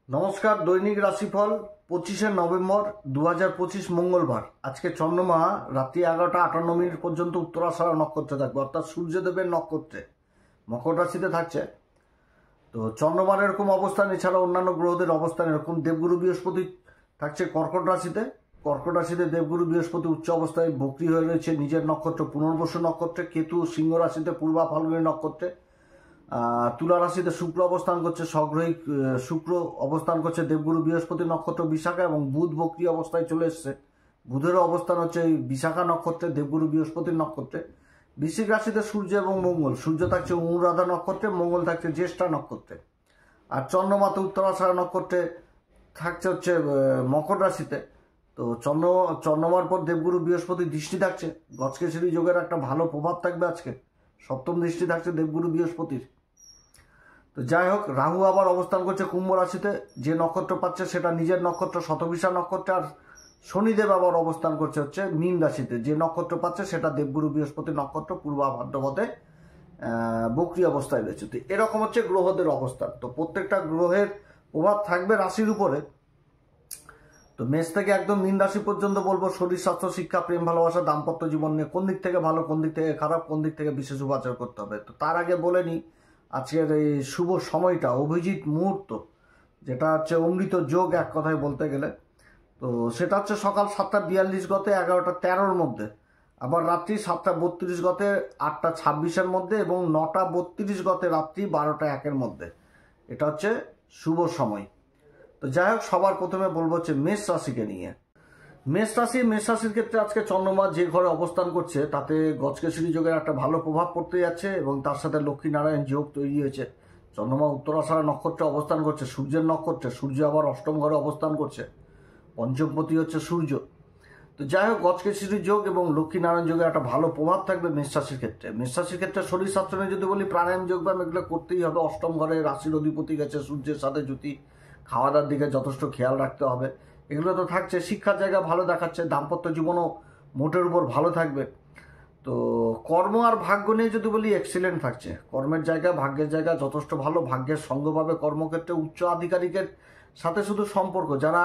নমস্কার। দৈনিক রাশিফল 25শে নভেম্বর 2025 মঙ্গলবার। আজকে চন্দ্রমা রাত্রি 11:58 পর্যন্ত উত্তরাষাঢ়া নক্ষত্রে থাকবে, অর্থাৎ সূর্যদেবের নক্ষত্রে মকর রাশিতে থাকছে। তো চন্দ্রমার এরকম অবস্থান, এছাড়া অন্যান্য গ্রহদের অবস্থান এরকম। দেবগুরু বৃহস্পতি থাকছে কর্কট রাশিতে। কর্কট রাশিতে দেবগুরু বৃহস্পতি উচ্চ অবস্থায় বক্রী হয়ে রয়েছে নিজের নক্ষত্র পুনর্বসু নক্ষত্রে। কেতু সিংহ রাশিতে পূর্বা ফাল্গুনী নক্ষত্রে। তুলা রাশিতে শুক্র অবস্থান করছে, স্বগ্রহী শুক্র অবস্থান করছে দেবগুরু বৃহস্পতি নক্ষত্র বিশাখা, এবং বুধ বক্রী অবস্থায় চলে এসছে। বুধেরও অবস্থান হচ্ছে এই বিশাখা নক্ষত্রে দেবগুরু বৃহস্পতির নক্ষত্রে। বৃশ্চিক রাশিতে সূর্য এবং মঙ্গল। সূর্য থাকছে অনুরাধা নক্ষত্রে, মঙ্গল থাকছে জ্যেষ্ঠা নক্ষত্রে। আর চন্দ্রমাতা উত্তরাষাঢ়া নক্ষত্রে থাকছে হচ্ছে মকর রাশিতে। তো চন্দ্রমার পর দেবগুরু বৃহস্পতি দৃষ্টি থাকছে। গজকেশরী যোগের একটা ভালো প্রভাব থাকবে আজকে। সপ্তম দৃষ্টি থাকছে দেবগুরু বৃহস্পতির। তো যাই হোক, রাহু আবার অবস্থান করছে কুম্ভ রাশিতে। যে নক্ষত্র পাচ্ছে সেটা নিজের নক্ষত্র শতভিষা নক্ষত্রে। আর শনিদেব আবার অবস্থান করছে হচ্ছে মীন রাশিতে। যে নক্ষত্র পাচ্ছে সেটা দেবগুরু বৃহস্পতি নক্ষত্র পূর্বা ভাদ্রপদে বক্রী অবস্থায় রয়েছে। তো এরকম হচ্ছে গ্রহদের অবস্থান। তো প্রত্যেকটা গ্রহের প্রভাব থাকবে রাশির উপরে। তো মেষ থেকে একদম মীন রাশি পর্যন্ত বলবো শরীর স্বাস্থ্য শিক্ষা প্রেম ভালোবাসা দাম্পত্য জীবন নিয়ে কোন দিক থেকে ভালো, কোন দিক থেকে খারাপ, কোন দিক থেকে বিশেষ উপাচার করতে হবে। তো তার আগে বলে নিই আজকের এই শুভ সময়টা, অভিজিৎ মুহূর্ত, যেটা হচ্ছে অমৃত যোগ এক কথায় বলতে গেলে। তো সেটা হচ্ছে সকাল 7:42 গতে 11:13 মধ্যে, আবার রাত্রি 7:32 গতে 8:26 মধ্যে, এবং 9:32 গতে রাত্রি 12:01 মধ্যে। এটা হচ্ছে শুভ সময়। তো যাই হোক, সবার প্রথমে বলবো হচ্ছে মেষ রাশিকে নিয়ে। মেষ রাশির ক্ষেত্রে আজকে চন্দ্রমা যে ঘরে অবস্থান করছে তাতে গজকেশরী যোগের একটা ভালো প্রভাব পড়তে যাচ্ছে, এবং তার সাথে লক্ষ্মীনারায়ণ যোগ তৈরি হয়েছে। চন্দ্রমা উত্তরাষাঢ়া নক্ষত্রে অবস্থান করছে, সূর্যের নক্ষত্রে। সূর্য আবার অষ্টম ঘরে অবস্থান করছে, পঞ্চমপতি হচ্ছে সূর্য। তো যাই হোক, গজকেশরী যোগ এবং লক্ষ্মীনারায়ণ যোগের একটা ভালো প্রভাব থাকবে মেষ রাশির ক্ষেত্রে। মেষ রাশির ক্ষেত্রে শরীর স্বাস্থ্য নিয়ে যদি বলি, প্রাণায়াম যোগব্যায়াম এগুলো করতেই হবে। অষ্টম ঘরে রাশির অধিপতি গেছে সূর্যের সাথে জুতি। খাওয়া দাওয়ার দিকে যথেষ্ট খেয়াল রাখতে হবে, এগুলো তো থাকছে। শিক্ষার জায়গা ভালো দেখাচ্ছে, দাম্পত্য জীবনও মোটের উপর ভালো থাকবে। তো কর্ম আর ভাগ্য নিয়ে যদি বলি, এক্সিলেন্ট থাকছে। কর্মের জায়গা ভাগ্যের জায়গা যথেষ্ট ভালো। ভাগ্যের সঙ্গভাবে কর্মক্ষেত্রে উচ্চ আধিকারিকের সাথে শুধু সম্পর্ক, যারা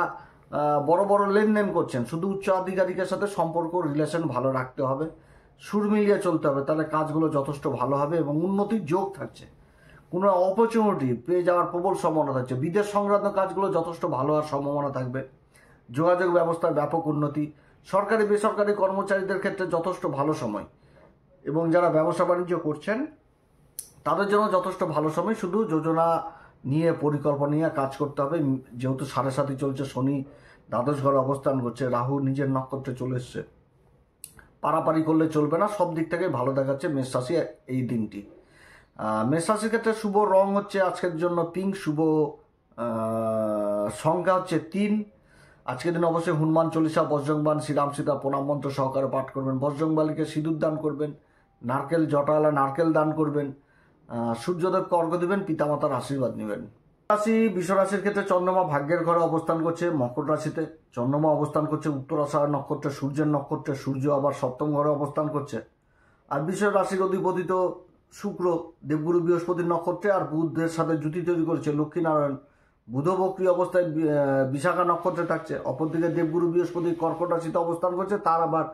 বড় বড় লেনদেন করছেন, শুধু উচ্চ আধিকারিকের সাথে সম্পর্ক রিলেশন ভালো রাখতে হবে, সুর মিলিয়ে চলতে হবে, তাহলে কাজগুলো যথেষ্ট ভালো হবে। এবং উন্নতির যোগ থাকছে, কোনো অপরচুনিটি পেয়ে যাওয়ার প্রবল সম্ভাবনা থাকছে। বিদেশ সংক্রান্ত কাজগুলো যথেষ্ট ভালো হওয়ার সম্ভাবনা থাকবে। যোগাযোগ ব্যবস্থার ব্যাপক উন্নতি। সরকারি বেসরকারি কর্মচারীদের ক্ষেত্রে যথেষ্ট ভালো সময়, এবং যারা ব্যবসা বাণিজ্য করছেন তাদের জন্য যথেষ্ট ভালো সময়। শুধু যোজনা নিয়ে পরিকল্পনা নিয়ে কাজ করতে হবে। যেহেতু 7.5 চলছে, শনি দ্বাদশ ঘরে অবস্থান করছে, রাহু নিজের নক্ষত্রে চলে এসছে, পারাপারি করলে চলবে না। সব দিক থেকে ভালো দেখাচ্ছে মেষ রাশি এই দিনটি। মেষ রাশির ক্ষেত্রে শুভ রং হচ্ছে আজকের জন্য পিঙ্ক। শুভ সংখ্যা হচ্ছে 3। আজকের দিন অবশ্যই হনুমান চল্লিশা, বজরংবান, শ্রীরাম সীতা প্রণাম মন্ত্র সহকারে পাঠ করবেন। বজরংবালিকে সিঁদুর দান করবেন, নারকেল জটাওয়ালা নারকেল দান করবেন, সূর্যদেবকে অর্ঘ্য দেবেন, পিতামাতার আশীর্বাদ নেবেন। বিশ্বরাশির ক্ষেত্রে চন্দ্রমা ভাগ্যের ঘরে অবস্থান করছে মকর রাশিতে। চন্দ্রমা অবস্থান করছে উত্তরাষাঢ়া নক্ষত্রে, সূর্যের নক্ষত্রে। সূর্য আবার সপ্তম ঘরে অবস্থান করছে। আর বিশ্ব রাশির অধিপতি তো শুক্র দেবগুরু বৃহস্পতির নক্ষত্রে, আর বুধের সাথে জুতি তৈরি করেছে লক্ষ্মীনারায়ণ। বুধ বক্রী অবস্থায় বিশাখা নক্ষত্রে থাকছে। অপরদিকে দেবগুরু বৃহস্পতি কর্কট রাশিতে অবস্থান করছে, তার আবার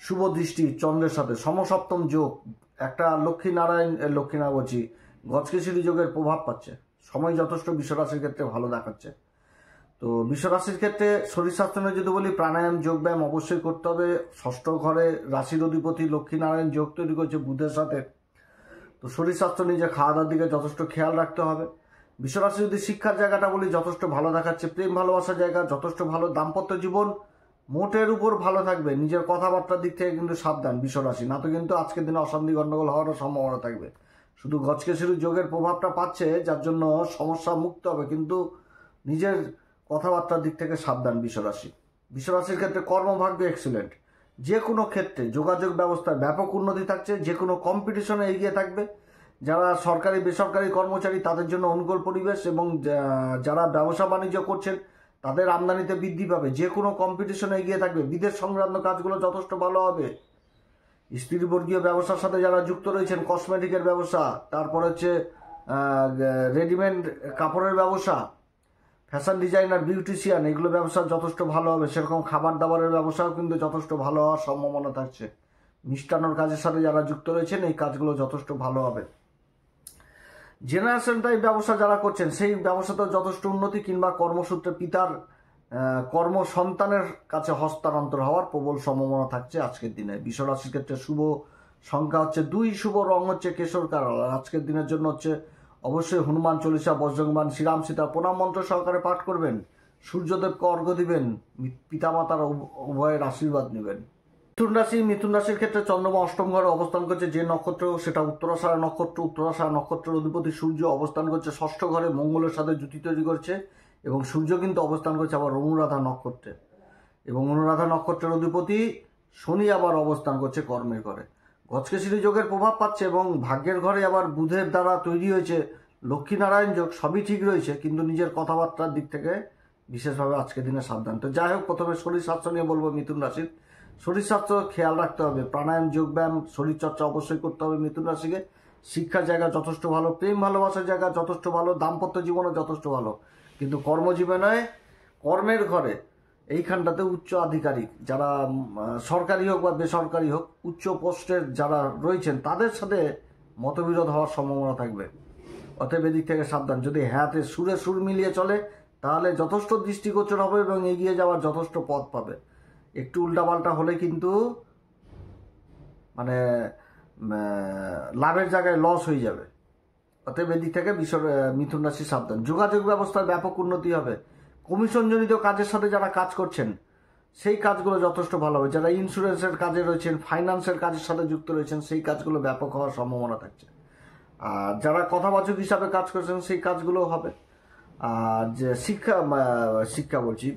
শুভ দৃষ্টি চন্দ্রের সাথে সমসপ্তম যোগ। একটা লক্ষ্মীনারায়ণ বলছি গজকেশরী যোগের প্রভাব পাচ্ছে। সময় যথেষ্ট বিশ্বরাশির ক্ষেত্রে ভালো দেখাচ্ছে। তো বিশ্বরাশির ক্ষেত্রে শরীর স্বাস্থ্য নিয়ে যদি বলি, প্রাণায়াম যোগব্যায়াম অবশ্যই করতে হবে। ষষ্ঠ ঘরে রাশির অধিপতি লক্ষ্মীনারায়ণ যোগ তৈরি করছে বুধের সাথে। তো শরীর স্বাস্থ্য নিজে খাওয়া দাওয়ার দিকে যথেষ্ট খেয়াল রাখতে হবে। বিশ্বরাশি যদি শিক্ষার জায়গাটা বলি, যথেষ্ট ভালো দেখাচ্ছে। প্রেম ভালোবাসার জায়গা যথেষ্ট ভালো। দাম্পত্য জীবন মোটের উপর ভালো থাকবে। নিজের কথাবার্তার দিক থেকে কিন্তু সাবধান বিশ্বরাশি, না তো কিন্তু আজকের দিনে অশান্তি গণ্ডগোল হওয়ারও সম্ভাবনা থাকবে। শুধু গজকেশরী যোগের প্রভাবটা পাচ্ছে, যার জন্য সমস্যা মুক্ত হবে, কিন্তু নিজের কথাবার্তার দিক থেকে সাবধান বিশ্বরাশি। বিশ্বরাশির ক্ষেত্রে কর্মভাগ্য এক্সিলেন্ট। যে কোনো ক্ষেত্রে যোগাযোগ ব্যবস্থায় ব্যাপক উন্নতি থাকছে। যে কোনো কম্পিটিশনে এগিয়ে থাকবে। যারা সরকারি বেসরকারি কর্মচারী তাদের জন্য অনুকূল পরিবেশ, এবং যারা ব্যবসা বাণিজ্য করছেন তাদের আমদানিতে বৃদ্ধি পাবে। যে কোনো কম্পিটিশনে এগিয়ে থাকবে। বিদেশ সংক্রান্ত কাজগুলো যথেষ্ট ভালো হবে। স্ত্রীবর্গীয় ব্যবসার সাথে যারা যুক্ত রয়েছেন, কসমেটিকের ব্যবসা, তারপর হচ্ছে রেডিমেড কাপড়ের ব্যবসা, ফ্যাশন ডিজাইনার, বিউটিশিয়ান, এগুলো ব্যবসা যথেষ্ট ভালো হবে। সেরকম খাবার দাবারের ব্যবসাও কিন্তু যথেষ্ট ভালো হওয়ার সম্ভাবনা থাকছে। মিষ্টান্নর কাজের সাথে যারা যুক্ত রয়েছেন এই কাজগুলো যথেষ্ট ভালো হবে। জেনারেশন টাইপ ব্যবসা যারা করছেন সেই ব্যবসাতেও যথেষ্ট উন্নতি, কিংবা কর্মসূত্রে পিতার কর্ম সন্তানের কাছে হস্তান্তর হওয়ার প্রবল সম্ভাবনা থাকছে আজকের দিনে। বৃষ রাশির ক্ষেত্রে শুভ সংখ্যা হচ্ছে 2, শুভ রং হচ্ছে কেশর কালার। আজকের দিনের জন্য হচ্ছে অবশ্যই হনুমান চল্লিশা, বজ্রংবাণ, শ্রীরাম সীতা প্রণাম মন্ত্র সহকারে পাঠ করবেন, সূর্যদেবকে অর্ঘ্য দিবেন, পিতামাতার উভয়ের আশীর্বাদ নেবেন। মিথুন রাশির ক্ষেত্রে চন্দ্রমা অষ্টম ঘরে অবস্থান করছে। যে নক্ষত্র সেটা উত্তরাষাঢ়া নক্ষত্র। উত্তরাষাঢ়া নক্ষত্রের অধিপতি সূর্য অবস্থান করছে ষষ্ঠ ঘরে, মঙ্গলের সাথে জুতি তৈরি করছে, এবং সূর্য কিন্তু অবস্থান করছে আবার অনুরাধা নক্ষত্রে, এবং অনুরাধা নক্ষত্রের অধিপতি শনি আবার অবস্থান করছে কর্মের ঘরে। গজকেশরী যোগের প্রভাব পাচ্ছে, এবং ভাগ্যের ঘরে আবার বুধের দ্বারা তৈরি হয়েছে লক্ষ্মীনারায়ণ যোগ। সবই ঠিক রয়েছে, কিন্তু নিজের কথাবার্তার দিক থেকে বিশেষভাবে আজকের দিনে সাবধান। তো যাই হোক, প্রথমে শরীর স্বাস্থ্য নিয়ে বলবো। মিথুন রাশির শরীর স্বাস্থ্য খেয়াল রাখতে হবে। প্রাণায়াম, যোগব্যায়াম, শরীরচর্চা অবশ্যই করতে হবে মিথুন রাশিকে। শিক্ষার জায়গা যথেষ্ট ভালো, প্রেম ভালোবাসার জায়গা যথেষ্ট ভালো, দাম্পত্য জীবনও যথেষ্ট ভালো, কিন্তু কর্মজীবনে কর্মের ঘরে এইখানটাতে উচ্চ আধিকারিক যারা সরকারি হোক বা বেসরকারি হোক, উচ্চ পোস্টের যারা রয়েছেন তাদের সাথে মতবিরোধ হওয়ার সম্ভাবনা থাকবে। অতএব এদিক থেকে সাবধান। যদি হ্যাঁতে সুরে সুর মিলিয়ে চলে তাহলে যথেষ্ট দৃষ্টিগোচর হবে এবং এগিয়ে যাওয়ার যথেষ্ট পথ পাবে। একটু উল্টাপাল্টা হলে কিন্তু মানে লাভের জায়গায় লস হয়ে যাবে। অতএব এদিক থেকে মিথুন রাশি সাবধান। যোগাযোগ ব্যবস্থার ব্যাপক উন্নতি হবে। কমিশনজনিত কাজের সাথে যারা কাজ করছেন সেই কাজগুলো যথেষ্ট ভালো হবে। যারা ইন্স্যুরেন্সের কাজে রয়েছেন, ফাইন্যান্সের কাজের সাথে যুক্ত রয়েছেন, সেই কাজগুলো ব্যাপক হওয়ার সম্ভাবনা থাকছে। আর যারা কথাবাচক হিসাবে কাজ করছেন সেই কাজগুলো হবে। আর যে শিক্ষা বলছি,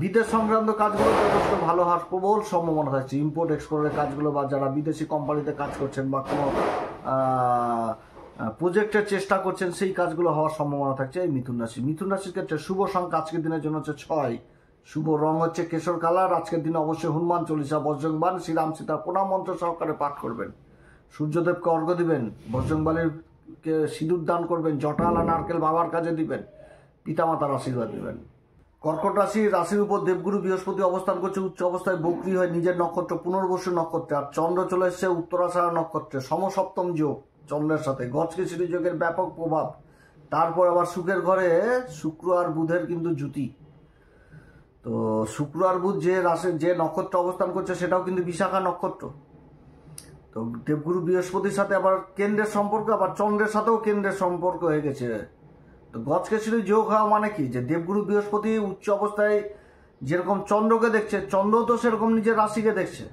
বিদেশ সংক্রান্ত কাজগুলো যথেষ্ট ভালো হওয়ার প্রবল সম্ভাবনা থাকছে। ইম্পোর্ট এক্সপোর্টের কাজগুলো, বা যারা বিদেশি কোম্পানিতে কাজ করছেন বা কোনো প্রজেক্টের চেষ্টা করছেন, সেই কাজগুলো হওয়ার সম্ভাবনা থাকছে এই মিথুন রাশি। মিথুন রাশির ক্ষেত্রে শুভ সংখ্যা আজকের দিনের জন্য হচ্ছে 6, শুভ রং হচ্ছে কেশর কালার। আজকের দিনে অবশ্যই হনুমান চল্লিশা, বজ্রংবাণ, শ্রীরাম সীতা প্রণাম মন্ত্র সহকারে পাঠ করবেন, সূর্যদেবকে অর্ঘ্য দিবেন, বজ্রংবাণীকে সিঁদুর দান করবেন, জটালা নারকেল বাবার কাজে দিবেন, পিতামাতার আশীর্বাদ দিবেন। কর্কট রাশির উপর দেবগুরু বৃহস্পতি অবস্থান করছে উচ্চ অবস্থায়, বক্রী হয়ে নিজের নক্ষত্র পুনর্বসু নক্ষত্রে। আর চন্দ্র চলে এসছে উত্তরাষাঢ়া নক্ষত্রে, সমসপ্তম যোগ চন্দ্রের সাথে। গজকেশরী যোগের ব্যাপক প্রভাব। তারপর আবার সুখের ঘরে শুক্র আর বুধের কিন্তু জুতি। তো শুক্র আর বুধ যে নক্ষত্র অবস্থান করছে সেটাও কিন্তু বিশাখা নক্ষত্র। তো দেবগুরু বৃহস্পতির সাথে আবার কেন্দ্রের সম্পর্ক, আবার চন্দ্রের সাথেও কেন্দ্রের সম্পর্ক হয়ে গেছে। তো গজকেশরী যোগ হওয়া মানে কি, যে দেবগুরু বৃহস্পতি উচ্চ অবস্থায় যেরকম চন্দ্রকে দেখছে, চন্দ্র তো সেরকম নিজের রাশিকে দেখছে।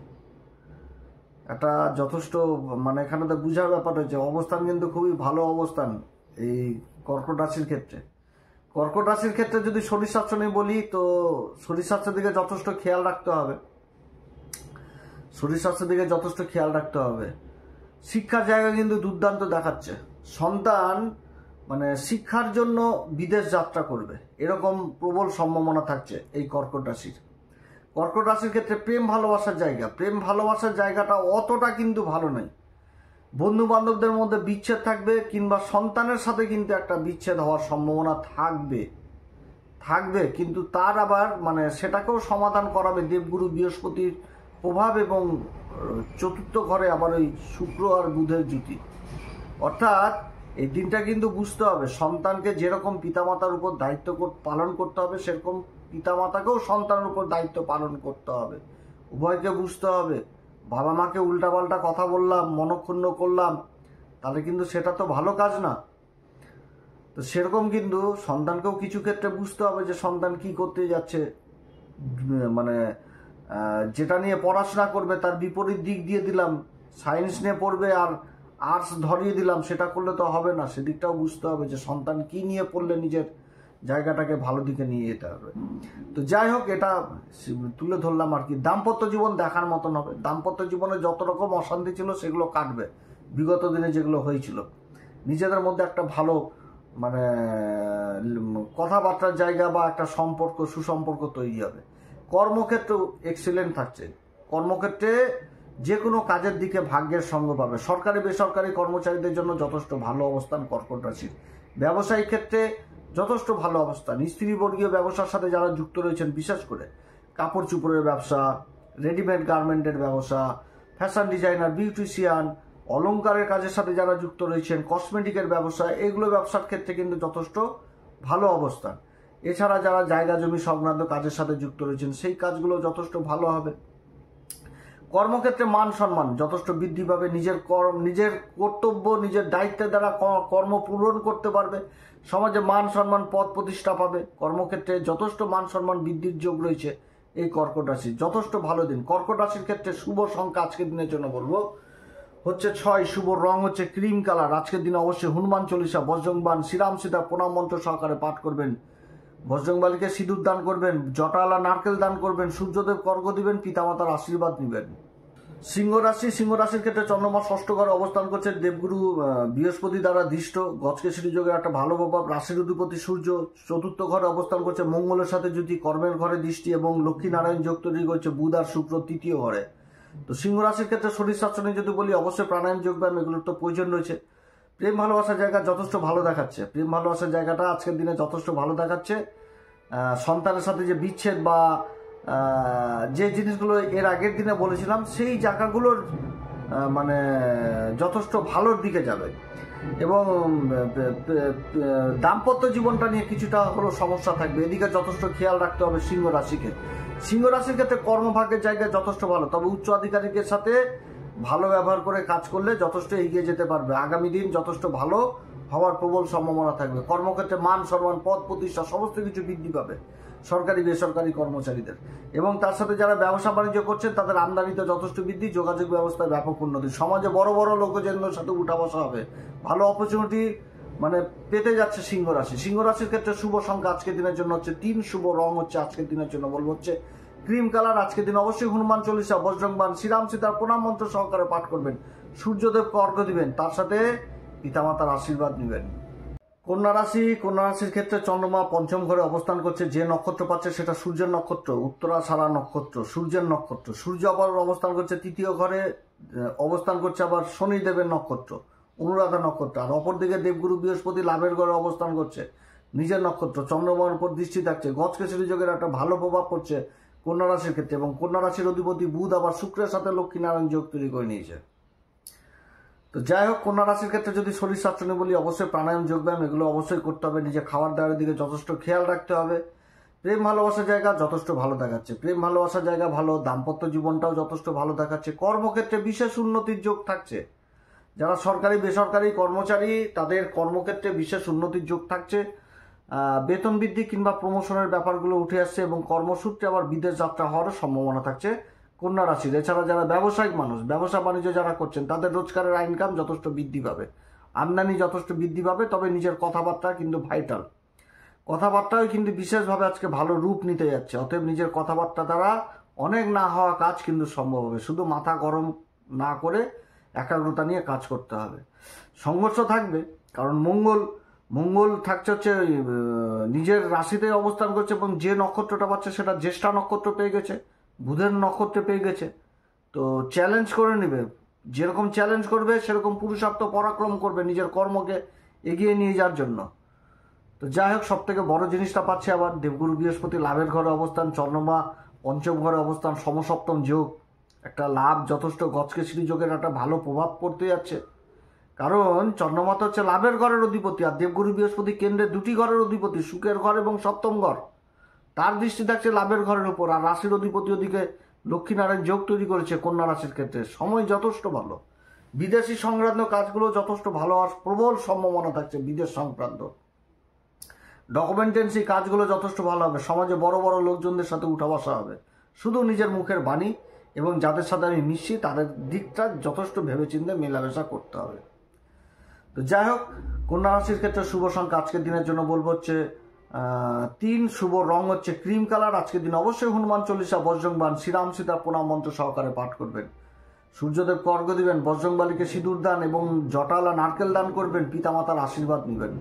এটা যথেষ্ট মানে এখানে তো বুঝার ব্যাপার হচ্ছে। অবস্থান কিন্তু খুবই ভালো অবস্থান এই কর্কট রাশির ক্ষেত্রে। কর্কট রাশির ক্ষেত্রে যদি শরীর স্বাস্থ্য নিয়ে বলি, তো শরীর স্বাস্থ্যের দিকে যথেষ্ট খেয়াল রাখতে হবে। শরীর স্বাস্থ্যের দিকে যথেষ্ট খেয়াল রাখতে হবে। শিক্ষার জায়গা কিন্তু দুর্দান্ত দেখাচ্ছে। সন্তান মানে শিক্ষার জন্য বিদেশ যাত্রা করবে, এরকম প্রবল সম্ভাবনা থাকছে এই কর্কট রাশির। কর্কট রাশির ক্ষেত্রে প্রেম ভালোবাসার জায়গাটা অতটা কিন্তু ভালো নেই। বন্ধু বান্ধবদের মধ্যে বিচ্ছেদ থাকবে, কিংবা সন্তানের সাথে কিন্তু একটা বিচ্ছেদ হওয়ার সম্ভাবনা থাকবে, কিন্তু তার আবার মানে সেটাকেও সমাধান করাবে দেবগুরু বৃহস্পতির প্রভাব, এবং চতুর্থ ঘরে আবার ওই শুক্র আর বুধের জুতি। অর্থাৎ এই দিনটা কিন্তু বুঝতে হবে, সন্তানকে যেরকম পিতামাতার উপর দায়িত্ব পালন করতে হবে, সেরকম পিতামাতাকেও সন্তানের উপর দায়িত্ব পালন করতে হবে। উভয়কে বুঝতে হবে। বাবা মাকে উল্টাপাল্টা কথা বললাম, মনক্ষুণ্ণ করলাম, তাহলে কিন্তু সেটা তো ভালো কাজ না। তো সেরকম কিন্তু সন্তানকেও কিছু ক্ষেত্রে বুঝতে হবে যে সন্তান কি করতে যাচ্ছে, মানে যেটা নিয়ে পড়াশোনা করবে তার বিপরীত দিক দিয়ে দিলাম, সায়েন্স নিয়ে পড়বে আর আর্টস ধরিয়ে দিলাম, সেটা করলে তো হবে না। সেদিকটাও বুঝতে হবে যে সন্তান কি নিয়ে পড়লে নিজের জায়গাটাকে ভালো দিকে নিয়ে যেতে হবে। তো যাই হোক, এটা তুলে ধরলাম আর কি। দাম্পত্য জীবন দেখার মতন হবে। দাম্পত্য জীবনে যত রকম অশান্তি ছিল সেগুলো কাটবে, বিগত দিনে যেগুলো হয়েছিল। নিজেদের মধ্যে একটা ভালো মানে কথাবার্তার জায়গা বা একটা সুসম্পর্ক তৈরি হবে। কর্মক্ষেত্রেও এক্সিলেন্ট থাকছে। কর্মক্ষেত্রে যে কোনো কাজের দিকে ভাগ্যের সঙ্গ পাবে। সরকারি বেসরকারি কর্মচারীদের জন্য যথেষ্ট ভালো অবস্থান কর্কট রাশির। ব্যবসায়িক ক্ষেত্রে যথেষ্ট ভালো অবস্থান। স্ত্রীবর্গীয় ব্যবসার সাথে যারা যুক্ত রয়েছেন, বিশেষ করে কাপড় চোপড়ের ব্যবসা, রেডিমেড গার্মেন্টের ব্যবসা, ফ্যাশন ডিজাইনার, বিউটিশিয়ান, অলংকারের কাজের সাথে যারা যুক্ত রয়েছেন, কসমেটিকের ব্যবসা, এগুলো ব্যবসার ক্ষেত্রে কিন্তু যথেষ্ট ভালো অবস্থান। এছাড়া যারা জায়গা জমি সংক্রান্ত কাজের সাথে যুক্ত রয়েছেন, সেই কাজগুলো যথেষ্ট ভালো হবে। কর্মক্ষেত্রে মান সম্মান যথেষ্ট বৃদ্ধি পাবে। নিজের কর্তব্য, নিজের দায়িত্বের দ্বারা কর্ম পূরণ করতে পারবে। সমাজে মান সম্মান, পদ প্রতিষ্ঠা পাবে। কর্মক্ষেত্রে যথেষ্ট মান সম্মান বৃদ্ধির যোগ রয়েছে এই কর্কট রাশি। যথেষ্ট ভালো দিন। কর্কট রাশির ক্ষেত্রে শুভ সংখ্যা আজকের দিনের জন্য বলবো হচ্ছে 6। শুভ রং হচ্ছে ক্রিম কালার। আজকের দিনে অবশ্যই হনুমান চল্লিশা, বজরংবাণ, শ্রীরাম সীতা প্রণাম মন্ত্র সহকারে পাঠ করবেন। বজরংবলীকে সিঁদুর দান করবেন, জটালা নারকেল দান করবেন, সূর্যদেব অর্ঘ দিবেন, পিতামাতার আশীর্বাদ নেবেন। সিংহ রাশির ক্ষেত্রে চন্দ্রমা ষষ্ঠ ঘরে অবস্থান করছে। দেবগুরু বৃহস্পতি দ্বারা দৃষ্ট, গজকেশরী যোগের একটা ভালো প্রভাব। রাশির অধিপতি সূর্য চতুর্থ ঘরে অবস্থান করছে। মঙ্গলের সাথে যদি কর্মের ঘরে দৃষ্টি এবং লক্ষ্মী নারায়ণ যোগ তৈরি করছে বুধ আর শুক্র তৃতীয় ঘরে। তো সিংহ রাশির ক্ষেত্রে শরীর স্বাস্থ্য নিয়ে যদি বলি, অবশ্যই প্রাণায়াম যোগব্যায়াম এগুলোর তো প্রয়োজন রয়েছে। প্রেম ভালোবাসার জায়গা যথেষ্ট ভালো দেখাচ্ছে। প্রেম ভালোবাসার জায়গাটা আজকের দিনে যথেষ্ট ভালো দেখাচ্ছে। সন্তানের সাথে যে বিচ্ছেদ বা যে জিনিসগুলো এর আগের দিনে বলেছিলাম, সেই জায়গাগুলোর মানে যথেষ্ট ভালোর দিকে যাবে। এবং দাম্পত্য জীবনটা নিয়ে কিছুটা হলো সমস্যা থাকবে, এদিকে যথেষ্ট খেয়াল রাখতে হবে সিংহ রাশিকে। সিংহ রাশির ক্ষেত্রে কর্মভাগ্যের জায়গা যথেষ্ট ভালো, তবে উচ্চ আধিকারিকের সাথে ভালো ব্যবহার করে কাজ করলে যথেষ্ট এগিয়ে যেতে পারবে। আগামী দিন যথেষ্ট ভালো হওয়ার প্রবল সম্ভাবনা থাকবে। কর্মক্ষেত্রে মান সম্মান, পদ প্রতিষ্ঠা সমস্ত কিছু বৃদ্ধি পাবে সরকারি বেসরকারি কর্মচারীদের। এবং তার সাথে যারা ব্যবসা বাণিজ্য করছেন তাদের আমদানিতে যথেষ্ট বৃদ্ধি, যোগাযোগ ব্যবস্থায় ব্যাপক উন্নতি। সমাজে বড় বড় লোকজনদের সাথে উঠা বসা হবে, ভালো অপরচুনিটি মানে পেতে যাচ্ছে সিংহ রাশি। সিংহ রাশির ক্ষেত্রে শুভ সংখ্যা আজকের দিনের জন্য হচ্ছে 3। শুভ রং হচ্ছে আজকের দিনের জন্য বলবো হচ্ছে ক্রিম কালার। আজকের দিন অবশ্যই হনুমান চল্লিশা, বজরংবাণ, শ্রীরাম সীতার প্রণাম মন্ত্র সহকারে পাঠ করবেন। সূর্যদেবকে অর্ঘ্য দিবেন, তার সাথে পিতামাতার আশীর্বাদ নেবেন। কন্যা রাশির ক্ষেত্রে চন্দ্রমা পঞ্চম ঘরে অবস্থান করছে। যে নক্ষত্র পাচ্ছে সেটা সূর্যের নক্ষত্র, উত্তরাষাঢ়া নক্ষত্র, সূর্যের নক্ষত্র। সূর্য আবার অবস্থান করছে তৃতীয় ঘরে, অবস্থান করছে আবার শনিদেবের নক্ষত্র, অনুরাধা নক্ষত্র। আর অপরদিকে দেবগুরু বৃহস্পতি লাভের ঘরে অবস্থান করছে, নিজের নক্ষত্র। চন্দ্রমার উপর দৃষ্টি থাকছে, গজকেশরী যোগের একটা ভালো প্রভাব পড়ছে কন্যা রাশির ক্ষেত্রে। এবং কন্যা রাশির অধিপতি বুধ আবার শুক্রের সাথে লক্ষ্মী নারায়ণ যোগ তৈরি করে নিয়েছে। তো যাই হোক, কন্যা রাশির ক্ষেত্রে যদি শরীর স্বাস্থ্য নিয়ে বলি, অবশ্যই প্রাণায়াম যোগব্যায়াম এগুলো অবশ্যই করতে হবে। নিজে খাবার দাবারের দিকে যথেষ্ট খেয়াল রাখতে হবে। প্রেম ভালোবাসার জায়গা যথেষ্ট ভালো দেখাচ্ছে। প্রেম ভালোবাসার জায়গা ভালো, দাম্পত্য জীবনটাও যথেষ্ট ভালো দেখাচ্ছে। কর্মক্ষেত্রে বিশেষ উন্নতির যোগ থাকছে। যারা সরকারি বেসরকারি কর্মচারী তাদের কর্মক্ষেত্রে বিশেষ উন্নতির যোগ থাকছে। বেতন বৃদ্ধি কিংবা প্রমোশনের ব্যাপারগুলো উঠে আসছে এবং কর্মসূত্রে আবার বিদেশ যাত্রা হওয়ারও সম্ভাবনা থাকছে কন্যা রাশির। এছাড়া যারা ব্যবসায়িক মানুষ, ব্যবসা বাণিজ্য যারা করছেন, তাদের রোজগারের ইনকাম যথেষ্ট বৃদ্ধি পাবে, আমদানি যথেষ্ট বৃদ্ধি পাবে। তবে নিজের কথাবার্তা কিন্তু ভাইটাল, কথাবার্তাও কিন্তু বিশেষভাবে আজকে ভালো রূপ নিতে যাচ্ছে। অতএব নিজের কথাবার্তা দ্বারা অনেক না হওয়া কাজ কিন্তু সম্ভব হবে। শুধু মাথা গরম না করে একাগ্রতা নিয়ে কাজ করতে হবে। সংঘর্ষ থাকবে, কারণ মঙ্গল থাকছে হচ্ছে নিজের রাশিতে অবস্থান করছে এবং যে নক্ষত্রটা পাচ্ছে সেটা জ্যেষ্ঠা নক্ষত্র পেয়ে গেছে, বুধের নক্ষত্রে পেয়ে গেছে। তো চ্যালেঞ্জ করে নেবে, যেরকম চ্যালেঞ্জ করবে সেরকম পুরুষার্থ পরাক্রম করবে নিজের কর্মকে এগিয়ে নিয়ে যাওয়ার জন্য। তো যাই হোক, সব থেকে বড় জিনিসটা পাচ্ছে আবার দেবগুরু বৃহস্পতি লাভের ঘরে অবস্থান, চন্দ্রমা পঞ্চম ঘরে অবস্থান, সমসপ্তম যোগ, একটা লাভ যথেষ্ট গজকেশরী যোগের একটা ভালো প্রভাব পড়তে যাচ্ছে। কারণ চন্দ্রমা তো হচ্ছে লাভের ঘরের অধিপতি, আর দেবগুরু বৃহস্পতি কেন্দ্রে 2টি ঘরের অধিপতি, সুখের ঘর এবং সপ্তম ঘর। তার দৃষ্টি থাকছে লাভের ঘরের উপর। আর রাশির অধিপতি ওদিকে লক্ষ্মীনারায়ণ যোগ তৈরি করেছে কন্যা রাশির ক্ষেত্রে। সময় যথেষ্ট ভালো। বিদেশি সংক্রান্ত কাজগুলো যথেষ্ট ভালো হওয়ার প্রবল সম্ভাবনা থাকছে। বিদেশ সংক্রান্ত ডকুমেন্টেন্সি কাজগুলো যথেষ্ট ভালো হবে। সমাজে বড় বড় লোকজনদের সাথে উঠা বসা হবে। শুধু নিজের মুখের বাণী এবং যাদের সাথে আমি মিশছি তাদের দিকটা যথেষ্ট ভেবেচিন্তে মেলামেশা করতে হবে। তো যাই হোক, কন্যা রাশির ক্ষেত্রে শুভ সংখ্যা আজকের দিনের জন্য বলবো হচ্ছে 3। শুভ রং হচ্ছে ক্রিম কালার। আজকের দিন অবশ্যই হনুমান চল্লিশা, বজরংবাণ, শ্রীরাম সীতা প্রণাম মন্ত্র সহকারে পাঠ করবেন। সূর্যদেবকে অর্ঘ্য দিবেন, বজরংবলীকে সিঁদুর দান এবং জটালা নারকেল দান করবেন, পিতামাতার আশীর্বাদ নেবেন।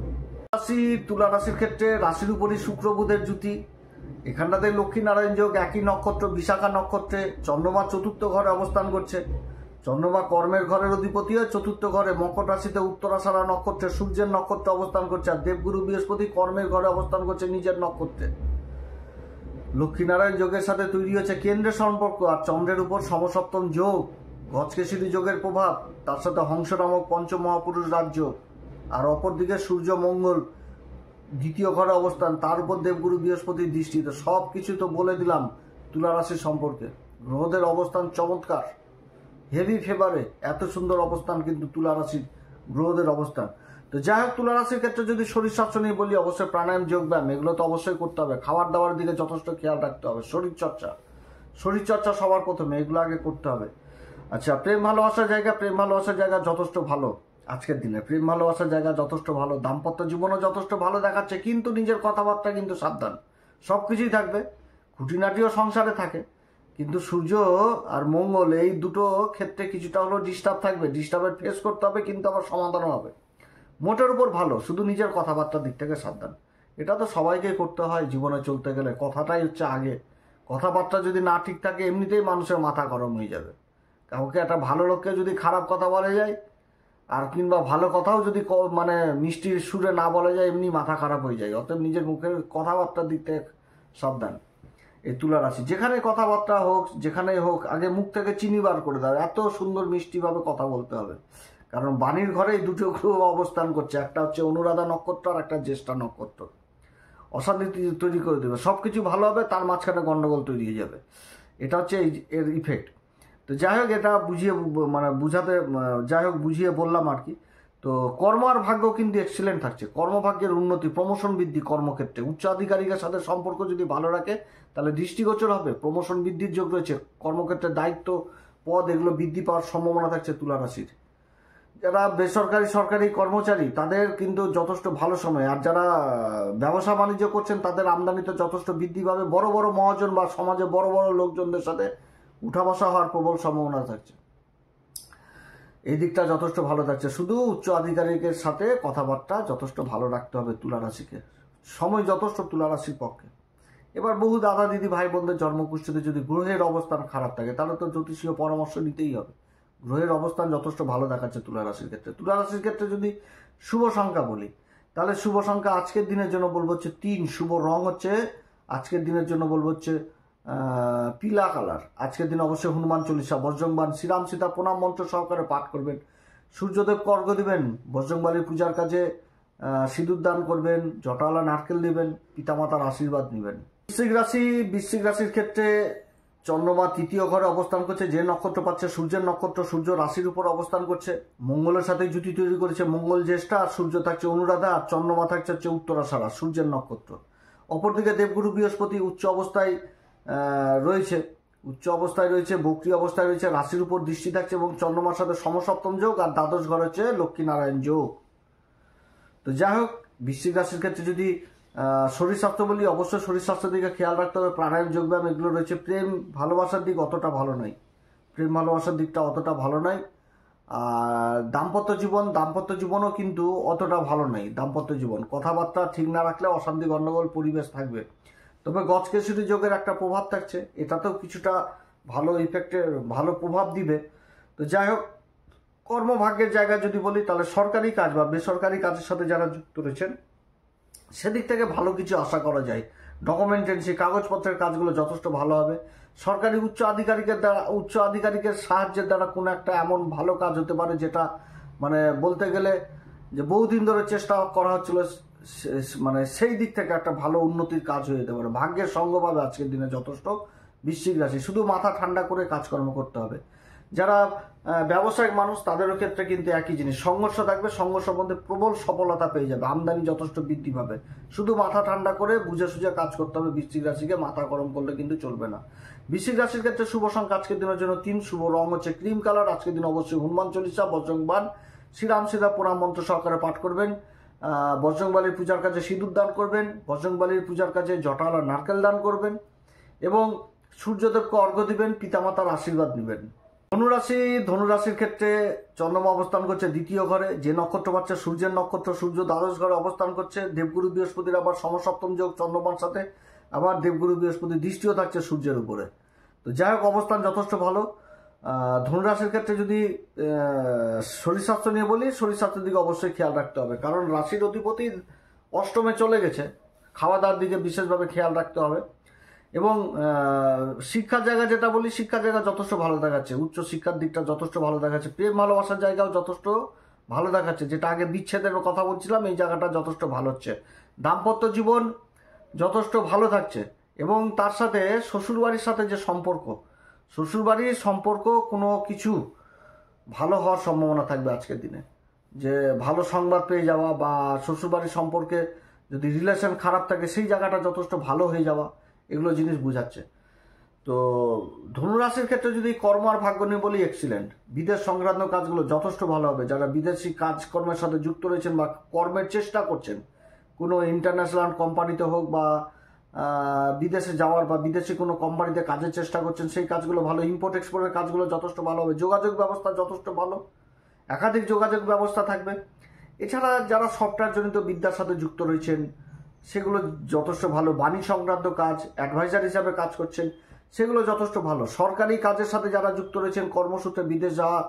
তুলা রাশির ক্ষেত্রে রাশির উপরই শুক্র বুধের জুতি। এখানটাতে লক্ষ্মী নারায়ণ যোগ, একই নক্ষত্র বিশাখা নক্ষত্রে। চন্দ্রমা চতুর্থ ঘরে অবস্থান করছে। চন্দ্রমা কর্মের ঘরের অধিপতি হয়, চতুর্থ ঘরে মকর রাশিতে উত্তরাষাঢ়া নক্ষত্রে সূর্যের নক্ষত্রে অবস্থান করছে। আর দেবগুরু বৃহস্পতি কর্মের ঘরে অবস্থান করছে নিজের নক্ষত্রে। লক্ষ্মীনারায়ণ যোগের সাথে তৈরি হচ্ছে কেন্দ্রের সম্পর্ক। আর চন্দ্রের উপর সমসপ্তম যোগ, গজকেশরী যোগের প্রভাব, তার সাথে হংস নামক পঞ্চমহাপুরুষ রাজ্য। আর অপরদিকে সূর্য মঙ্গল দ্বিতীয় ঘরে অবস্থান, তার উপর দেবগুরু বৃহস্পতির দৃষ্টি। তো সব কিছু তো বলে দিলাম তুলা রাশির সম্পর্কে। গ্রহদের অবস্থান চমৎকার, হেভি ফেভারে, এত সুন্দর অবস্থান কিন্তু তুলা রাশির গ্রহদের অবস্থান। তো যাই হোক, তুলা রাশির ক্ষেত্রে যদি শরীর স্বাস্থ্য নিয়ে বলি, অবশ্যই প্রাণায়াম, যোগব্যায়াম এগুলো তো অবশ্যই করতে হবে। খাবার দাবারের দিকে যথেষ্ট খেয়াল রাখতে হবে। শরীরচর্চা সবার প্রথমে, এগুলো আগে করতে হবে। আচ্ছা, প্রেম ভালোবাসার জায়গা যথেষ্ট ভালো। আজকের দিনে প্রেম ভালোবাসার জায়গা যথেষ্ট ভালো। দাম্পত্য জীবনও যথেষ্ট ভালো দেখাচ্ছে, কিন্তু নিজের কথাবার্তা কিন্তু সাবধান। সব কিছুই থাকবে, খুঁটিনাটিও সংসারে থাকে, কিন্তু সূর্য আর মঙ্গল এই দুটো ক্ষেত্রে কিছুটা হলেও ডিস্টার্ব থাকবে। ডিস্টার্বের ফেস করতে হবে, কিন্তু আবার সমাধানও হবে। মোটের উপর ভালো, শুধু নিজের কথাবার্তার দিক থেকে সাবধান। এটা তো সবাইকেই করতে হয় জীবনে চলতে গেলে। কথাটাই হচ্ছে আগে। কথাবার্তা যদি না ঠিক থাকে, এমনিতেই মানুষের মাথা গরম হয়ে যাবে। কাউকে একটা ভালো লোককে যদি খারাপ কথা বলা যায়, আর কিংবা ভালো কথাও যদি মানে মিষ্টির সুরে না বলা যায়, এমনি মাথা খারাপ হয়ে যায়। অতএব নিজের মুখের কথাবার্তার দিক থেকে সাবধান। এই তুলা রাশি যেখানে কথাবার্তা হোক, যেখানেই হোক, আগে মুখ থেকে চিনি বার করে দাও। এত সুন্দর মিষ্টিভাবে কথা বলতে হবে, কারণ বাণীর ঘরে এই দুটো গ্রহ অবস্থান করছে। একটা হচ্ছে অনুরাধা নক্ষত্র, আর একটা জ্যেষ্ঠা নক্ষত্র। অশান্তি তৈরি করে দেবে। সব কিছু ভালো হবে, তার মাঝখানে গন্ডগোল তৈরি হয়ে যাবে। এটা হচ্ছে এর ইফেক্ট। তো যাই হোক, এটা বুঝিয়ে বললাম আর কি। তো কর্ম আর ভাগ্য কিন্তু এক্সিলেন্ট থাকছে। কর্মভাগ্যের উন্নতি, প্রমোশন বৃদ্ধি কর্মক্ষেত্রে। উচ্চ আধিকারিকের সাথে সম্পর্ক যদি ভালো রাখে, তাহলে দৃষ্টিগোচর হবে, প্রমোশন বৃদ্ধির যোগ রয়েছে। কর্মক্ষেত্রে দায়িত্ব, পদ এগুলো বৃদ্ধি পাওয়ার সম্ভাবনা থাকছে তুলা রাশির। যারা বেসরকারি সরকারি কর্মচারী, তাদের কিন্তু যথেষ্ট ভালো সময়। আর যারা ব্যবসা বাণিজ্য করছেন, তাদের আমদানিতে যথেষ্ট বৃদ্ধি পাবে। বড় বড় মহাজন বা সমাজে বড় বড় লোকজনদের সাথে উঠা বসা হওয়ার প্রবল সম্ভাবনা থাকছে। এই দিকটা যথেষ্ট ভালো থাকছে। শুধু উচ্চ আধিকারিকের সাথে কথাবার্তা যথেষ্ট ভালো রাখতে হবে তুলা রাশিকে। সময় যথেষ্ট তুলা রাশির পক্ষে। এবার বহু দাদা দিদি ভাই বোনদের জন্মকুষ্ঠিতে যদি গ্রহের অবস্থান খারাপ থাকে, তাহলে তো জ্যোতিষীয় পরামর্শ নিতেই হবে। গ্রহের অবস্থান যথেষ্ট ভালো দেখাচ্ছে তুলা রাশির ক্ষেত্রে। তুলা রাশির ক্ষেত্রে যদি শুভ সংখ্যা বলি, তাহলে শুভ সংখ্যা আজকের দিনের জন্য বলবো হচ্ছে 3। শুভ রং হচ্ছে আজকের দিনের জন্য বলবো হচ্ছে পিলা কালার। আজকের দিন অবশ্যই হনুমান চল্লিশা, বজরংবান, শ্রীরাম সীতা প্রণাম মন্ত্র সহকারে পাঠ করবেন। সূর্যদেবকে অর্ঘ্য দিবেন, বজরংবালির পূজার কাজে সিঁদুর দান করবেন, জটাওয়ালা নারকেল দিবেন, পিতামাতার আশীর্বাদ নেবেন। বৃশ্চিক রাশির ক্ষেত্রে চন্দ্রমা তৃতীয় ঘরে অবস্থান করছে। যে নক্ষত্র পাচ্ছে সূর্যের নক্ষত্র, সূর্য রাশির উপর অবস্থান করছে। মঙ্গলের সাথে জুটি তৈরি করেছে। মঙ্গল জ্যেষ্ঠা, আর সূর্য থাকছে অনুরাধা, আর চন্দ্রমা থাকছে হচ্ছে উত্তরাষাঢ়া, সূর্যের নক্ষত্র। অপরদিকে দেবগুরু বৃহস্পতি উচ্চ অবস্থায় রয়েছে, বক্রী অবস্থায় রয়েছে। রাশির উপর দৃষ্টি থাকছে এবং চন্দ্রমার সাথে সমসপ্তম যোগ, আর দ্বাদশ ঘর হচ্ছে লক্ষ্মীনারায়ণ যোগ। তো যাই হোক, বৃশ্চিক রাশির ক্ষেত্রে যদি শরীর স্বাস্থ্য বলি, অবশ্যই শরীর স্বাস্থ্যের দিকে খেয়াল রাখতে হবে। প্রাণায়াম, যোগব্যায়াম এগুলো রয়েছে। প্রেম ভালোবাসার দিক অতটা ভালো নয়। আর দাম্পত্য জীবনও কিন্তু অতটা ভালো নয়। কথাবার্তা ঠিক না রাখলে অশান্তি গন্ডগোল পরিবেশ থাকবে। তবে গজকেশরী যোগের একটা প্রভাব থাকছে, এটাতেও কিছুটা ভালো প্রভাব দিবে। তো যাই হোক, কর্মভাগ্যের জায়গায় যদি বলি, তাহলে সরকারি কাজ বা বেসরকারি কাজের সাথে যারা যুক্ত রয়েছেন, সেদিক থেকে ভালো কিছু আশা করা যায়। ডকুমেন্টেন্সি, কাগজপত্রের কাজগুলো যথেষ্ট ভালো হবে। সরকারি উচ্চ আধিকারিকের সাহায্যের দ্বারা কোনো একটা এমন ভালো কাজ হতে পারে, যেটা মানে বলতে গেলে যে বহুদিন ধরে চেষ্টা করা হচ্ছিল, মানে সেই দিক থেকে একটা ভালো উন্নতির কাজ হয়ে যেতে পারে। ভাগ্যের সঙ্গ পাবে আজকের দিনে যথেষ্ট বৃশ্চিক রাশি। শুধু মাথা ঠান্ডা করে কাজকর্ম করতে হবে। যারা ব্যবসায়িক মানুষ, তাদেরও ক্ষেত্রে কিন্তু একই জিনিস। সংঘর্ষ থাকবে, সংঘর্ষ মধ্যে প্রবল সফলতা পেয়ে যাবে, আমদানি যথেষ্ট বৃদ্ধি পাবে। শুধু মাথা ঠান্ডা করে বুঝে সুঝে কাজ করতে হবে বৃশ্চিক রাশিকে। মাথা গরম করলে কিন্তু চলবে না। বৃশ্চিক রাশির ক্ষেত্রে শুভ সংখ্যা আজকের দিনের জন্য 3। শুভ রং হচ্ছে ক্রিম কালার। আজকের দিন অবশ্যই হনুমান চল্লিশা, বজরংবান, শ্রীরাম সীতা প্রণাম মন্ত্র সহকারে পাঠ করবেন। বজরংবলীর পূজার কাজে সিঁদুর দান করবেন। বজরংবলীর পূজার কাজে জটাওয়ালা নারকেল দান করবেন এবং সূর্যদেবকে অর্ঘ্য দিবেন, পিতামাতার আশীর্বাদ নেবেন। ধনুরাশির ক্ষেত্রে চন্দ্রমা অবস্থান করছে দ্বিতীয় ঘরে। যে নক্ষত্র পাচ্ছে সূর্যের নক্ষত্র, সূর্য দ্বাদশ ঘরে অবস্থান করছে। দেবগুরু বৃহস্পতির আবার সমসপ্তম যোগ চন্দ্রমার সাথে, আবার দেবগুরু বৃহস্পতি দৃষ্টিও থাকছে সূর্যের উপরে। তো যাই হোক, অবস্থান যথেষ্ট ভালো। ধনুরাশির ক্ষেত্রে যদি শরীর স্বাস্থ্য নিয়ে বলি, শরীর স্বাস্থ্যের দিকে অবশ্যই খেয়াল রাখতে হবে, কারণ রাশির অধিপতি অষ্টমে চলে গেছে। খাওয়া দাওয়ার দিকে বিশেষভাবে খেয়াল রাখতে হবে। এবং শিক্ষার জায়গা যেটা বলি, শিক্ষার জায়গা যথেষ্ট ভালো দেখাচ্ছে, উচ্চ শিক্ষার দিকটা যথেষ্ট ভালো দেখাচ্ছে, প্রেম ভালোবাসার জায়গাও যথেষ্ট ভালো দেখাচ্ছে, যেটা আগে বিচ্ছেদের কথা বলছিলাম এই জায়গাটা যথেষ্ট ভালো হচ্ছে। দাম্পত্য জীবন যথেষ্ট ভালো থাকছে। এবং তার সাথে শ্বশুরবাড়ির সাথে যে সম্পর্ক, শ্বশুরবাড়ির সম্পর্ক কোনো কিছু ভালো হওয়ার সম্ভাবনা থাকবে আজকের দিনে, যে ভালো সংবাদ পেয়ে যাওয়া, বা শ্বশুরবাড়ির সম্পর্কে যদি রিলেশন খারাপ থাকে সেই জায়গাটা যথেষ্ট ভালো হয়ে যাওয়া, এগুলো জিনিস বোঝাচ্ছে। তো ধনুরাশির ক্ষেত্রে যদি কর্ম আর ভাগ্য নিয়ে বলি, এক্সিলেন্ট। বিদেশ সংক্রান্ত কাজগুলো যথেষ্ট ভালো হবে। যারা বিদেশি কাজকর্মের সাথে যুক্ত রয়েছেন বা কর্মের চেষ্টা করছেন, কোনো ইন্টারন্যাশনাল কোম্পানিতে হোক বা বিদেশে যাওয়ার বা বিদেশি কোনো কোম্পানিতে কাজের চেষ্টা করছেন, সেই কাজগুলো ভালো। ইম্পোর্ট এক্সপোর্টের কাজগুলো যথেষ্ট ভালো হবে। যোগাযোগ ব্যবস্থা যথেষ্ট ভালো, একাধিক যোগাযোগ ব্যবস্থা থাকবে। এছাড়া যারা সফটওয়্যার জনিত বিদ্যার সাথে যুক্ত রয়েছেন, সেগুলো যথেষ্ট ভালো। বাণী সংক্রান্ত কাজ, অ্যাডভাইজার হিসাবে কাজ করছেন, সেগুলো যথেষ্ট ভালো। সরকারি কাজের সাথে যারা যুক্ত রয়েছেন, কর্মসূত্রে বিদেশ যাওয়া,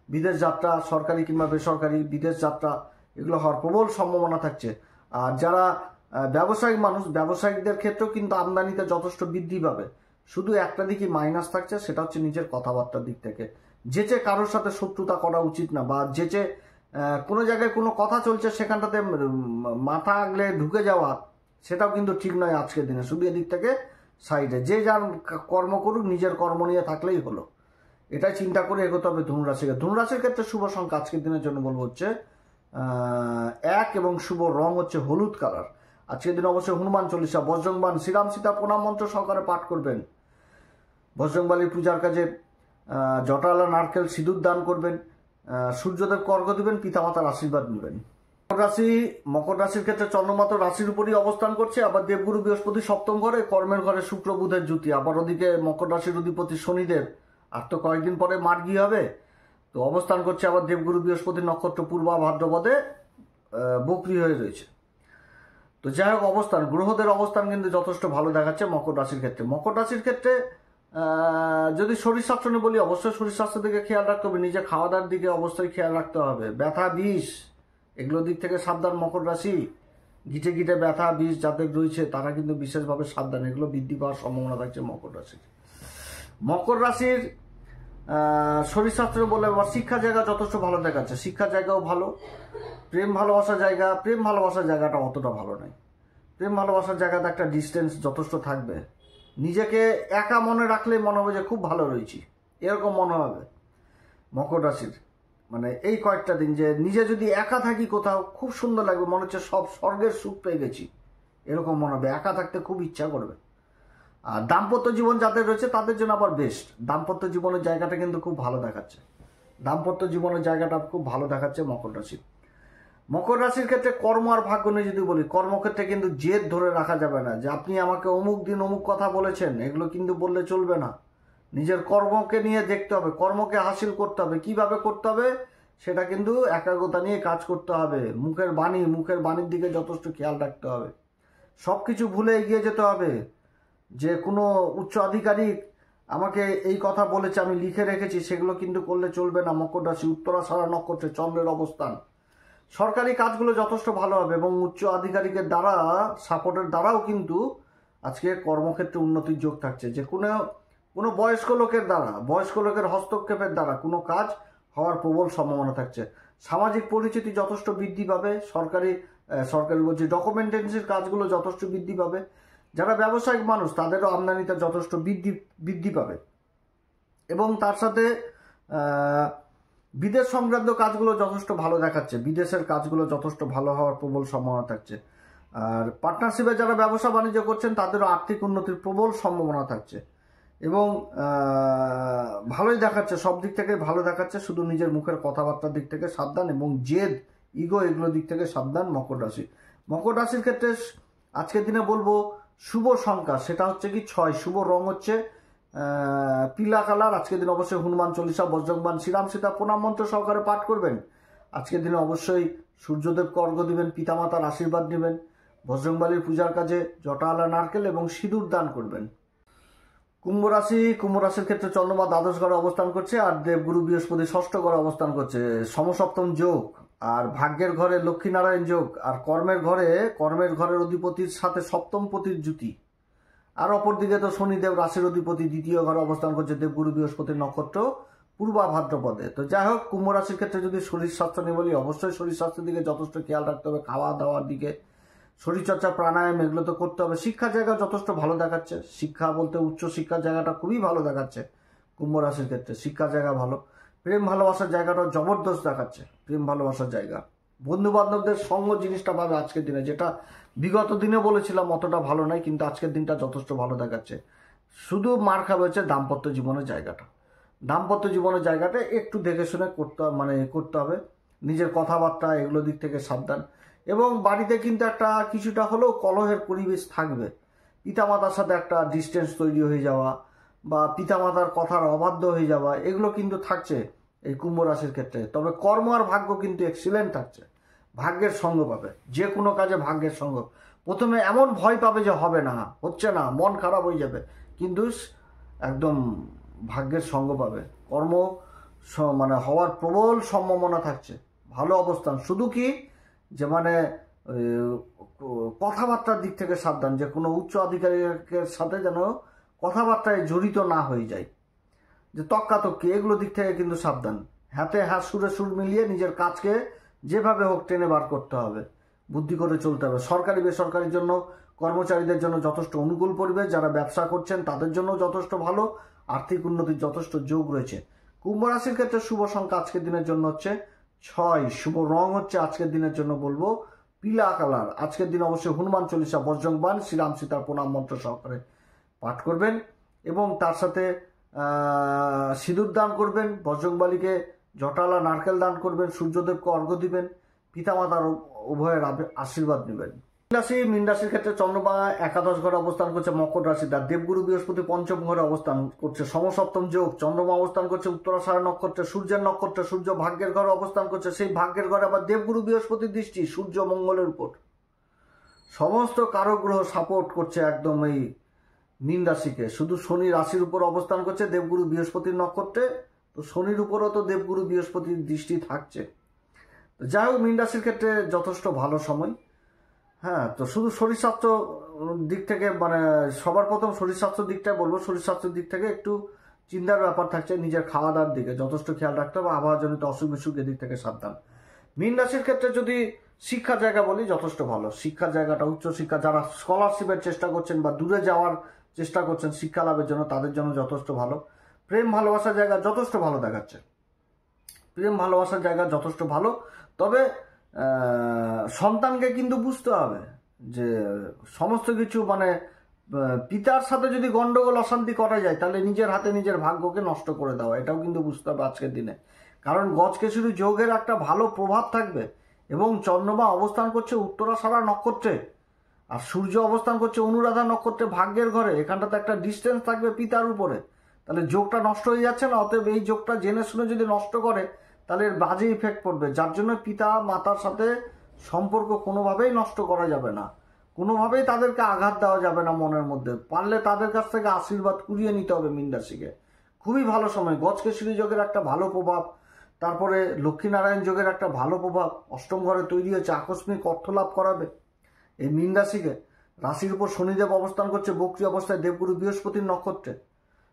বিদেশ যাত্রা, সরকারি কিংবা বেসরকারি বিদেশ যাত্রা, এগুলো হওয়ার প্রবল সম্ভাবনা থাকছে। আর যারা ব্যবসায়িক মানুষ, ব্যবসায়িকদের ক্ষেত্রেও কিন্তু আমদানিতে যথেষ্ট বৃদ্ধি পাবে। শুধু একটা দিকই মাইনাস থাকছে, সেটা হচ্ছে নিজের কথাবার্তার দিক থেকে। যেচে কারোর সাথে শত্রুতা করা উচিত না, বা যেচে কোনো জায়গায় কোনো কথা চলছে সেখানটাতে মাথা আগলে ঢুকে যাওয়া, সেটাও কিন্তু ঠিক নয় আজকের দিনে। শুধু এদিক থেকে সাইডে যে যার কর্ম করুক, নিজের কর্ম নিয়ে থাকলেই হলো, এটাই চিন্তা করে এগোতে হবে ধনুরাশিকে। ধনুরাশির ক্ষেত্রে শুভ সংখ্যা আজকের দিনের জন্য বলবো হচ্ছে 1, এবং শুভ রং হচ্ছে হলুদ কালার। আজকের দিন অবশ্যই হনুমান চল্লিশা, বজরংবান, শ্রীরাম সীতা প্রণাম মন্ত্র সহকারে পাঠ করবেন। বজরংবলীর পূজার কাজে জটালা নারকেল সিঁদুর দান করবেন। সূর্যদেব অর্ঘ দিবেন, পিতামাতার আশীর্বাদ নেবেন। মকর রাশির ক্ষেত্রে চন্দ্রমা রাশির উপরই অবস্থান করছে। আবার দেবগুরু বৃহস্পতি সপ্তম ঘরে, কর্মের ঘরে শুক্র বুধের জুতি। আবার ওদিকে মকর রাশির অধিপতি শনিদেব, আর তো কয়েকদিন পরে মার্গী হবে, তো অবস্থান করছে আবার দেবগুরু বৃহস্পতি নক্ষত্র পূর্বা ভাদ্রপদে বকরি হয়ে রয়েছে। তো যাই হোক, অবস্থান, গ্রহদের অবস্থান কিন্তু যথেষ্ট ভালো দেখাচ্ছে মকর রাশির ক্ষেত্রে। মকর রাশির ক্ষেত্রে যদি শরীর স্বাস্থ্য নিয়ে বলি, অবশ্যই শরীর স্বাস্থ্যের দিকে খেয়াল রাখতে হবে, নিজে খাওয়া দাওয়ার দিকে অবশ্যই খেয়াল রাখতে হবে। ব্যথা বিষ এগুলোর দিক থেকে সাবধান মকর রাশি। গিটে গিটে ব্যথা বিষ যাদের রয়েছে তারা কিন্তু বিশেষভাবে সাবধান, এগুলো বৃদ্ধি পাওয়ার সম্ভাবনা থাকছে মকর রাশির। মকর রাশির শরীর স্বাস্থ্য বলে আবার শিক্ষার জায়গা যথেষ্ট ভালো দেখাচ্ছে, শিক্ষার জায়গাও ভালো। প্রেম ভালোবাসার জায়গাটা অতটা ভালো নয়। প্রেম ভালোবাসার জায়গাতে একটা ডিস্টেন্স যথেষ্ট থাকবে। নিজেকে একা মনে রাখলে মনে হবে যে খুব ভালো রয়েছি, এরকম মনে হবে মকর রাশির। মানে এই কয়েকটা দিন যে নিজে যদি একা থাকি কোথাও, খুব সুন্দর লাগবে, মনে হচ্ছে সব স্বর্গের সুখ পেয়ে গেছি, এরকম মনে হবে। একা থাকতে খুব ইচ্ছা করবে। আর দাম্পত্য জীবন যাদের রয়েছে তাদের জন্য আবার বেস্ট। দাম্পত্য জীবনের জায়গাটা কিন্তু খুব ভালো দেখাচ্ছে, দাম্পত্য জীবনের জায়গাটা খুব ভালো দেখাচ্ছে মকর রাশির। মকর রাশির ক্ষেত্রে কর্ম আর ভাগ্য নিয়ে যদি বলি, কর্মক্ষেত্রে কিন্তু জেদ ধরে রাখা যাবে না, যে আপনি আমাকে অমুক দিন অমুক কথা বলেছেন, এগুলো কিন্তু বললে চলবে না। নিজের কর্মকে নিয়ে দেখতে হবে, কর্মকে হাসিল করতে হবে। কিভাবে করতে হবে সেটা কিন্তু একাগ্রতা নিয়ে কাজ করতে হবে। মুখের বাণীর দিকে যথেষ্ট খেয়াল রাখতে হবে। সব কিছু ভুলে এগিয়ে যেতে হবে। যে কোনো উচ্চ আধিকারিক আমাকে এই কথা বলেছে, আমি লিখে রেখেছি, সেগুলো কিন্তু করলে চলবে না। মকর রাশি উত্তরাষাঢ়া নক্ষত্রে চন্দ্রের অবস্থান। সরকারি কাজগুলো যথেষ্ট ভালো হবে, এবং উচ্চ আধিকারিকের দ্বারা সাপোর্টের দ্বারাও কিন্তু আজকে কর্মক্ষেত্রে উন্নতির যোগ থাকছে। যে কোনো বয়স্ক লোকের হস্তক্ষেপের দ্বারা কোনো কাজ হওয়ার প্রবল সম্ভাবনা থাকছে। সামাজিক পরিচিতি যথেষ্ট বৃদ্ধি পাবে। সরকারি বলছি ডকুমেন্টেন্সির কাজগুলো যথেষ্ট বৃদ্ধি পাবে। যারা ব্যবসায়িক মানুষ তাদেরও আমদানিতে যথেষ্ট বৃদ্ধি পাবে। এবং তার সাথে বিদেশ সংক্রান্ত কাজগুলো যথেষ্ট ভালো দেখাচ্ছে, বিদেশের কাজগুলো যথেষ্ট ভালো হওয়ার প্রবল সম্ভাবনা থাকছে। আর পার্টনারশিপে যারা ব্যবসা বাণিজ্য করছেন তাদেরও আর্থিক উন্নতির প্রবল সম্ভাবনা থাকছে। এবং ভালোই দেখাচ্ছে, সব দিক থেকে ভালো দেখাচ্ছে। শুধু নিজের মুখের কথাবার্তার দিক থেকে সাবধান, এবং জেদ, ইগো, এগুলোর দিক থেকে সাবধান মকর রাশি। মকর রাশির ক্ষেত্রে আজকের দিনে বলবো শুভ সংখ্যা সেটা হচ্ছে কি 6, শুভ রং হচ্ছে পিলা কালার। আজকের দিনে অবশ্যই হনুমান চল্লিশা, বজরংবান, শ্রীরাম সীতা প্রণাম মন্ত্র সহকারে পাঠ করবেন। আজকের দিনে অবশ্যই সূর্যদেবকে অর্ঘ দিবেন, পিতামাতার আশীর্বাদ নেবেন। বজরংবলীর পূজার কাজে জটালা নারকেল এবং সিঁদুর দান করবেন। কুম্ভ রাশির ক্ষেত্রে চন্দ্রমা দ্বাদশ ঘরে অবস্থান করছে আর দেবগুরু বৃহস্পতি ষষ্ঠ ঘরে অবস্থান করছে। সমসপ্তম যোগ, আর ভাগ্যের ঘরে লক্ষ্মীনারায়ণ যোগ, আর কর্মের ঘরের অধিপতির সাথে সপ্তম পতির জুতি। আর অপরদিকে তো শনিদেব রাশির অধিপতি দ্বিতীয় ঘরে অবস্থান করছে দেবগুরু বৃহস্পতির নক্ষত্র পূর্বা ভাদ্রপদে। তো যাই হোক, কুম্ভ রাশির ক্ষেত্রে যদি শরীর স্বাস্থ্য নিয়ে বলি, অবশ্যই শরীর স্বাস্থ্যের দিকে যথেষ্ট খেয়াল রাখতে হবে। খাওয়া দাওয়ার দিকে, শরীরচর্চা, প্রাণায়াম এগুলো তো করতে হবে। শিক্ষার জায়গা যথেষ্ট ভালো দেখাচ্ছে। শিক্ষা বলতে উচ্চ শিক্ষার জায়গাটা খুবই ভালো দেখাচ্ছে কুম্ভ রাশির ক্ষেত্রে। শিক্ষার জায়গা ভালো। প্রেম ভালোবাসার জায়গাটাও জবরদস্ত দেখাচ্ছে। প্রেম ভালোবাসার জায়গা, বন্ধু বান্ধবদের সঙ্গ জিনিসটা পাবে আজকের দিনে, যেটা বিগত দিনে বলেছিলাম অতটা ভালো নয়, কিন্তু আজকের দিনটা যথেষ্ট ভালো দেখাচ্ছে। শুধু মার খাবে হচ্ছে দাম্পত্য জীবনের জায়গাটা। দাম্পত্য জীবনের জায়গাটা একটু দেখে শুনে করতে হবে। নিজের কথাবার্তা এগুলো দিক থেকে সাবধান। এবং বাড়িতে কিন্তু একটা কিছুটা হলেও কলহের পরিবেশ থাকবে। পিতামাতার সাথে একটা ডিস্টেন্স তৈরি হয়ে যাওয়া বা পিতামাতার কথার অবাধ্য হয়ে যাওয়া, এগুলো কিন্তু থাকছে এই কুম্ভ রাশির ক্ষেত্রে। তবে কর্ম আর ভাগ্য কিন্তু এক্সিলেন্ট থাকছে। ভাগ্যের সঙ্গ পাবে, যে কোনো কাজে ভাগ্যের সঙ্গ। প্রথমে এমন ভয় পাবে যে হবে না, হচ্ছে না, মন খারাপ হয়ে যাবে, কিন্তু একদম ভাগ্যের সঙ্গ পাবে। কর্ম হওয়ার প্রবল সম্ভাবনা থাকছে। ভালো অবস্থান। শুধু কি যে কথাবার্তার দিক থেকে সাবধান, যে কোনো উচ্চ আধিকারিকের সাথে যেন কথাবার্তায় জড়িত না হয়ে যায়, যে তক্কাতক্কি এগুলো দিক থেকে কিন্তু সাবধান। হাতে হাত, সুরে সুর মিলিয়ে নিজের কাজকে যেভাবে হোক টেনে বার করতে হবে, বুদ্ধি করে চলতে হবে। সরকারি বেসরকারির জন্য, কর্মচারীদের জন্য যথেষ্ট অনুকূল পরিবেশ। যারা ব্যবসা করছেন তাদের জন্য যথেষ্ট ভালো। আর্থিক উন্নতির যথেষ্ট যোগ রয়েছে। কুম্ভ রাশির ক্ষেত্রে শুভ সংখ্যা আজকের দিনের জন্য হচ্ছে 6। শুভ রং হচ্ছে আজকের দিনের জন্য বলবো পিলা কালার। আজকের দিন অবশ্যই হনুমান চল্লিশা, বজ্রংবাণ, শ্রীরাম সীতার প্রণাম মন্ত্র সহকারে পাঠ করবেন এবং তার সাথে সিঁদুর দান করবেন। বজরংবলীকে জটালা নারকেল দান করবেন। সূর্যদেবকে অর্ঘ্য দিবেন। পিতামাতার উভয়ের আশীর্বাদ নেবেন। মীন রাশির ক্ষেত্রে চন্দ্রমা একাদশ ঘরে অবস্থান করছে মকর রাশিতে। দেবগুরু বৃহস্পতি পঞ্চম ঘরে অবস্থান করছে। সমসপ্তম যোগ। চন্দ্রমা অবস্থান করছে উত্তরাষাঢ় নক্ষত্রে, সূর্যের নক্ষত্রে। সূর্য ভাগ্যের ঘরে অবস্থান করছে। সেই ভাগ্যের ঘরে আবার দেবগুরু বৃহস্পতির দৃষ্টি সূর্য মঙ্গলের উপর। সমস্ত কারগ্রহ সাপোর্ট করছে একদম এই মীন রাশিকে। শুধু শনি রাশির উপর অবস্থান করছে দেবগুরু বৃহস্পতির নক্ষত্রে, তো শনির উপরও তো দেবগুরু বৃহস্পতির দৃষ্টি থাকছে। যাই হোক, মীন রাশির ক্ষেত্রে যথেষ্ট ভালো সময়। হ্যাঁ, তো শুধু শরীর স্বাস্থ্য দিক থেকে সবার প্রথম শরীর স্বাস্থ্যের দিকটা বলবো। শরীর স্বাস্থ্যের দিক থেকে একটু চিন্তার ব্যাপার থাকছে। নিজের খাওয়া দাওয়ার দিকে যথেষ্ট খেয়াল রাখতে হবে। আবহাওয়াজনিত অসুখ বিসুখ এদিক থেকে সাবধান। মীন রাশির ক্ষেত্রে যদি শিক্ষার জায়গা বলি, যথেষ্ট ভালো। শিক্ষার জায়গাটা উচ্চশিক্ষা, যারা স্কলারশিপের চেষ্টা করছেন বা দূরে যাওয়ার চেষ্টা করছেন শিক্ষা লাভের জন্য, তাদের জন্য যথেষ্ট ভালো। প্রেম ভালোবাসার জায়গা যথেষ্ট ভালো দেখাচ্ছে। প্রেম ভালোবাসার জায়গা যথেষ্ট ভালো। তবে সন্তানকে কিন্তু বুঝতে হবে যে সমস্ত কিছু পিতার সাথে যদি গন্ডগোল অশান্তি করা যায়, তাহলে নিজের হাতে নিজের ভাগ্যকে নষ্ট করে দেওয়া, এটাও কিন্তু বুঝতে হবে আজকের দিনে। কারণ গজকেশরী যোগের একটা ভালো প্রভাব থাকবে এবং চন্দ্রমা অবস্থান করছে উত্তরাষাঢ়া নক্ষত্রে আর সূর্য অবস্থান করছে অনুরাধা নক্ষত্রে ভাগ্যের ঘরে। এখানটাতে একটা ডিস্টেন্স থাকবে পিতার উপরে, তাহলে যোগটা নষ্ট হয়ে যাচ্ছে না। অতএব এই যোগটা জেনে শুনে যদি নষ্ট করে, তাহলে এর বাজে ইফেক্ট পড়বে। যার জন্য পিতা মাতার সাথে সম্পর্ক কোনোভাবেই নষ্ট করা যাবে না, কোনোভাবেই তাদেরকে আঘাত দেওয়া যাবে না মনের মধ্যে। পারলে তাদের কাছ থেকে আশীর্বাদ কুড়িয়ে নিতে হবে মীন রাশিকে। খুবই ভালো সময়। গজকেশরী যোগের একটা ভালো প্রভাব, তারপরে লক্ষ্মীনারায়ণ যোগের একটা ভালো প্রভাব অষ্টম ঘরে তৈরি হয়েছে, আকস্মিক অর্থ লাভ করাবে এই মীন রাশিকে। রাশির উপর শনিদেব অবস্থান করছে বক্রী অবস্থায় দেবগুরু বৃহস্পতির নক্ষত্রে।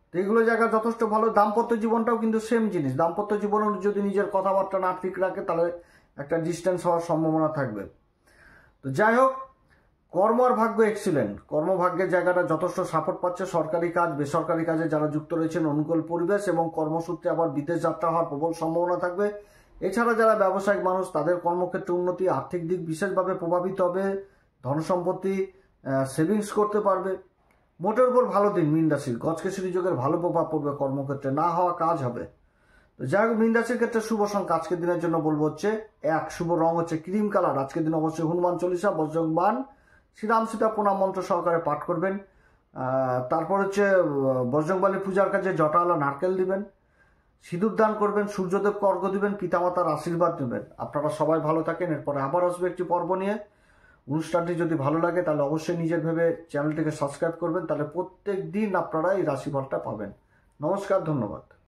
তো এগুলো জায়গা যথেষ্ট ভালো। দাম্পত্য জীবনটাও কিন্তু সেম জিনিস। দাম্পত্য জীবনে যদি নিজের কথাবার্তা না ঠিক রাখে, তাহলে একটা ডিস্টেন্স হওয়ার সম্ভাবনা থাকবে। তো যাই হোক, কর্ম আর ভাগ্য এক্সিলেন্ট। কর্মভাগ্যের জায়গাটা যথেষ্ট সাপোর্ট পাচ্ছে। সরকারি কাজ বেসরকারি কাজে যারা যুক্ত রয়েছেন অনুকূল পরিবেশ এবং কর্মসূত্রে আবার বিদেশ যাত্রা হওয়ার প্রবল সম্ভাবনা থাকবে। এছাড়া যারা ব্যবসায়িক মানুষ, তাদের কর্মক্ষেত্রে উন্নতি, আর্থিক দিক বিশেষভাবে প্রভাবিত হবে। ধনসম্পত্তি সেভিংস করতে পারবে। মোটের উপর ভালো দিন মীন রাশির। গজকেশরী যোগের ভালো প্রভাব পড়বে কর্মক্ষেত্রে, না হওয়া কাজ হবে। তো যাই হোক, মীন রাশির ক্ষেত্রে শুভ সংখ্যা আজকের দিনের জন্য বলবো হচ্ছে 1। শুভ রং হচ্ছে ক্রিম কালার। আজকের দিন অবশ্যই হনুমান চল্লিশা, বজ্রংবাণ, শ্রীরাম সীতা প্রণাম মন্ত্র সহকারে পাঠ করবেন। তারপর হচ্ছে বজরংবলী পূজার কাজে জটালা নারকেল দিবেন, সিঁদুর দান করবেন, সূর্যদেবকে অর্ঘ্য দিবেন, পিতামাতার আশীর্বাদ নেবেন। আপনারা সবাই ভালো থাকেন। এরপরে আবার আসবে একটি পর্ব নিয়ে। অনুষ্ঠানটি যদি ভালো লাগে তাহলে অবশ্যই নিজের ভেবে চ্যানেলটিকে সাবস্ক্রাইব করবেন, তাহলে প্রত্যেক দিন আপনারা এই রাশিফলটা পাবেন। নমস্কার, ধন্যবাদ।